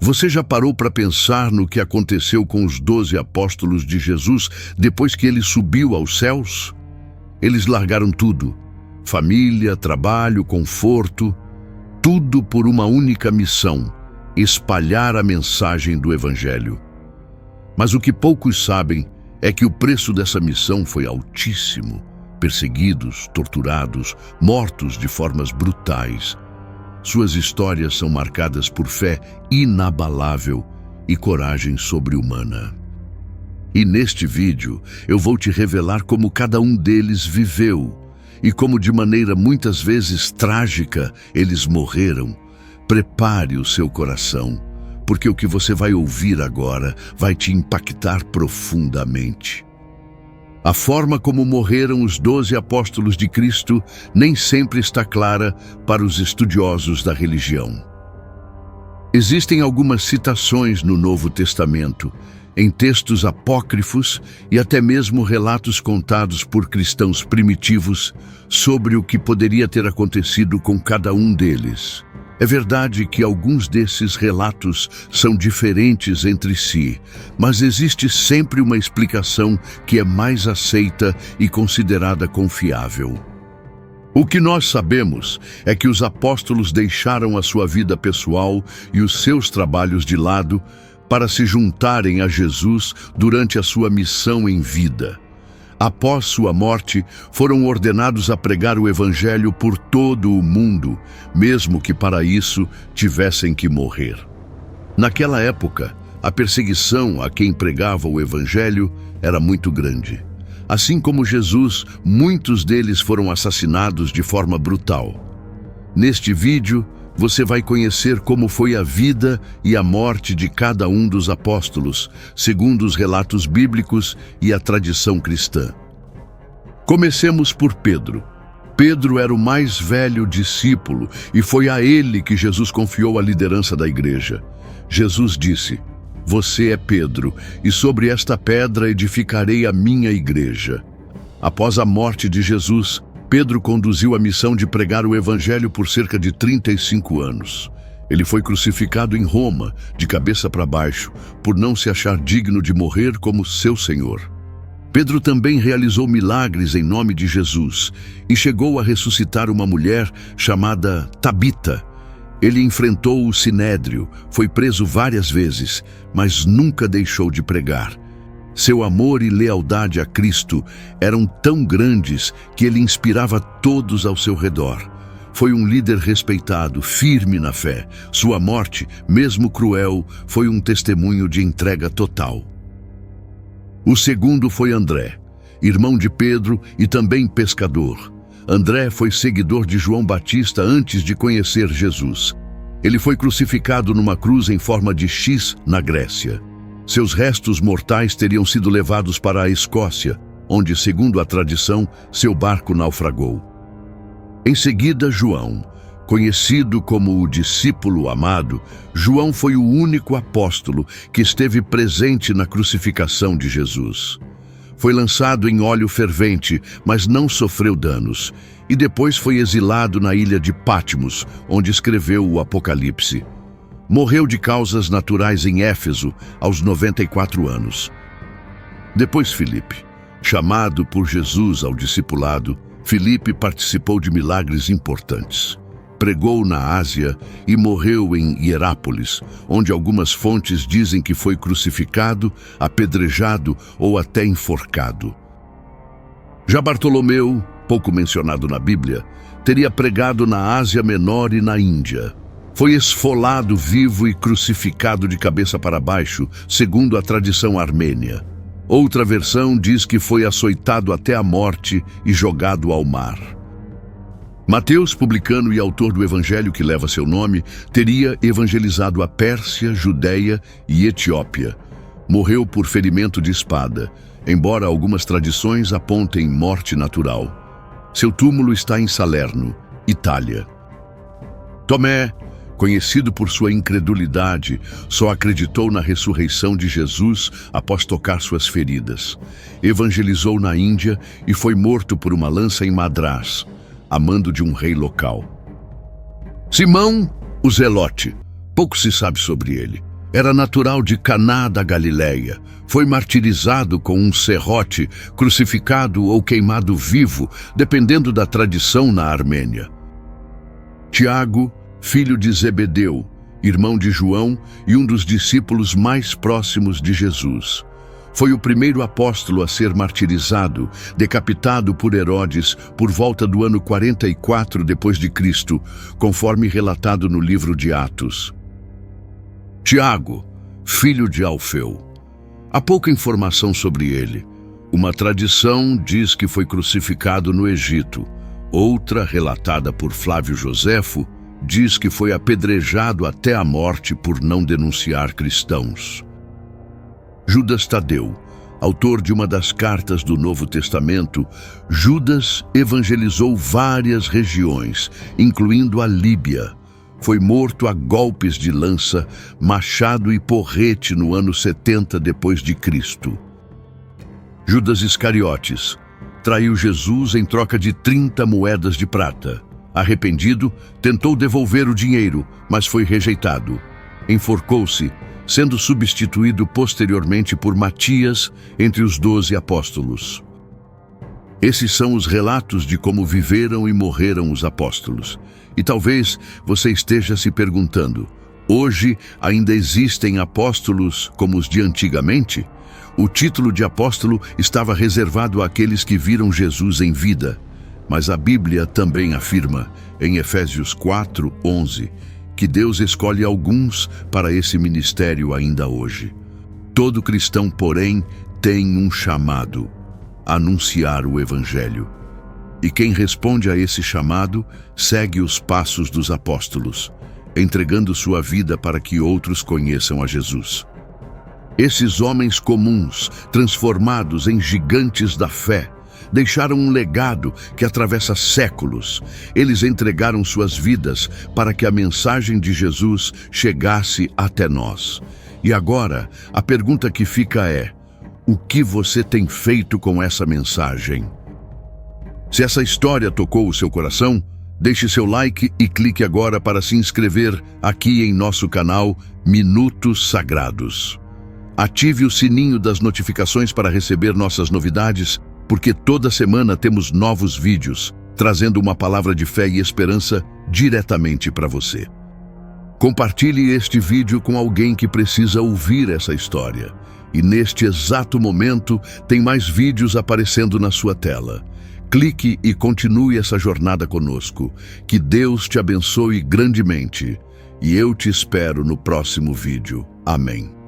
Você já parou para pensar no que aconteceu com os 12 apóstolos de Jesus depois que ele subiu aos céus? Eles largaram tudo: família, trabalho, conforto, tudo por uma única missão: espalhar a mensagem do Evangelho. Mas o que poucos sabem é que o preço dessa missão foi altíssimo. Perseguidos, torturados, mortos de formas brutais. Suas histórias são marcadas por fé inabalável e coragem sobre-humana. E neste vídeo eu vou te revelar como cada um deles viveu e como de maneira muitas vezes trágica eles morreram. Prepare o seu coração, porque o que você vai ouvir agora vai te impactar profundamente. A forma como morreram os 12 apóstolos de Cristo nem sempre está clara para os estudiosos da religião. Existem algumas citações no Novo Testamento, em textos apócrifos e até mesmo relatos contados por cristãos primitivos sobre o que poderia ter acontecido com cada um deles. É verdade que alguns desses relatos são diferentes entre si, mas existe sempre uma explicação que é mais aceita e considerada confiável. O que nós sabemos é que os apóstolos deixaram a sua vida pessoal e os seus trabalhos de lado para se juntarem a Jesus durante a sua missão em vida. Após sua morte, foram ordenados a pregar o Evangelho por todo o mundo, mesmo que para isso tivessem que morrer. Naquela época, a perseguição a quem pregava o Evangelho era muito grande. Assim como Jesus, muitos deles foram assassinados de forma brutal. Neste vídeo, você vai conhecer como foi a vida e a morte de cada um dos apóstolos, segundo os relatos bíblicos e a tradição cristã. Comecemos por Pedro. Pedro era o mais velho discípulo e foi a ele que Jesus confiou a liderança da igreja. Jesus disse: "Você é Pedro, e sobre esta pedra edificarei a minha igreja." Após a morte de Jesus, Pedro conduziu a missão de pregar o Evangelho por cerca de 35 anos. Ele foi crucificado em Roma, de cabeça para baixo, por não se achar digno de morrer como seu Senhor. Pedro também realizou milagres em nome de Jesus e chegou a ressuscitar uma mulher chamada Tabita. Ele enfrentou o Sinédrio, foi preso várias vezes, mas nunca deixou de pregar. Seu amor e lealdade a Cristo eram tão grandes que ele inspirava todos ao seu redor. Foi um líder respeitado, firme na fé. Sua morte, mesmo cruel, foi um testemunho de entrega total. O segundo foi André, irmão de Pedro e também pescador. André foi seguidor de João Batista antes de conhecer Jesus. Ele foi crucificado numa cruz em forma de X na Grécia. Seus restos mortais teriam sido levados para a Escócia, onde, segundo a tradição, seu barco naufragou. Em seguida, João, conhecido como o discípulo amado, João foi o único apóstolo que esteve presente na crucificação de Jesus. Foi lançado em óleo fervente, mas não sofreu danos, e depois foi exilado na ilha de Patmos, onde escreveu o Apocalipse. Morreu de causas naturais em Éfeso, aos 94 anos. Depois Filipe. Chamado por Jesus ao discipulado, Filipe participou de milagres importantes. Pregou na Ásia e morreu em Hierápolis, onde algumas fontes dizem que foi crucificado, apedrejado ou até enforcado. Já Bartolomeu, pouco mencionado na Bíblia, teria pregado na Ásia Menor e na Índia. Foi esfolado vivo e crucificado de cabeça para baixo, segundo a tradição armênia. Outra versão diz que foi açoitado até a morte e jogado ao mar. Mateus, publicano e autor do evangelho que leva seu nome, teria evangelizado a Pérsia, Judeia e Etiópia. Morreu por ferimento de espada, embora algumas tradições apontem morte natural. Seu túmulo está em Salerno, Itália. Tomé, conhecido por sua incredulidade, só acreditou na ressurreição de Jesus após tocar suas feridas. Evangelizou na Índia e foi morto por uma lança em Madrás, a mando de um rei local. Simão, o Zelote. Pouco se sabe sobre ele. Era natural de Caná da Galileia. Foi martirizado com um serrote, crucificado ou queimado vivo, dependendo da tradição na Armênia. Tiago, filho de Zebedeu, irmão de João e um dos discípulos mais próximos de Jesus. Foi o primeiro apóstolo a ser martirizado, decapitado por Herodes por volta do ano 44 depois de Cristo, conforme relatado no livro de Atos. Tiago, filho de Alfeu. Há pouca informação sobre ele. Uma tradição diz que foi crucificado no Egito. Outra, relatada por Flávio Joséfo, diz que foi apedrejado até a morte por não denunciar cristãos. Judas Tadeu, autor de uma das cartas do Novo Testamento, Judas evangelizou várias regiões, incluindo a Líbia. Foi morto a golpes de lança, machado e porrete no ano 70 depois de Cristo. Judas Iscariotes traiu Jesus em troca de 30 moedas de prata. Arrependido, tentou devolver o dinheiro, mas foi rejeitado. Enforcou-se, sendo substituído posteriormente por Matias entre os 12 apóstolos. Esses são os relatos de como viveram e morreram os apóstolos. E talvez você esteja se perguntando, hoje ainda existem apóstolos como os de antigamente? O título de apóstolo estava reservado àqueles que viram Jesus em vida. Mas a Bíblia também afirma, em Efésios 4:11, que Deus escolhe alguns para esse ministério ainda hoje. Todo cristão, porém, tem um chamado: anunciar o Evangelho. E quem responde a esse chamado segue os passos dos apóstolos, entregando sua vida para que outros conheçam a Jesus. Esses homens comuns, transformados em gigantes da fé, deixaram um legado que atravessa séculos. Eles entregaram suas vidas para que a mensagem de Jesus chegasse até nós. E agora, a pergunta que fica é: o que você tem feito com essa mensagem? Se essa história tocou o seu coração, deixe seu like e clique agora para se inscrever aqui em nosso canal Minutos Sagrados. Ative o sininho das notificações para receber nossas novidades, porque toda semana temos novos vídeos, trazendo uma palavra de fé e esperança diretamente para você. Compartilhe este vídeo com alguém que precisa ouvir essa história. E neste exato momento, tem mais vídeos aparecendo na sua tela. Clique e continue essa jornada conosco. Que Deus te abençoe grandemente. E eu te espero no próximo vídeo. Amém.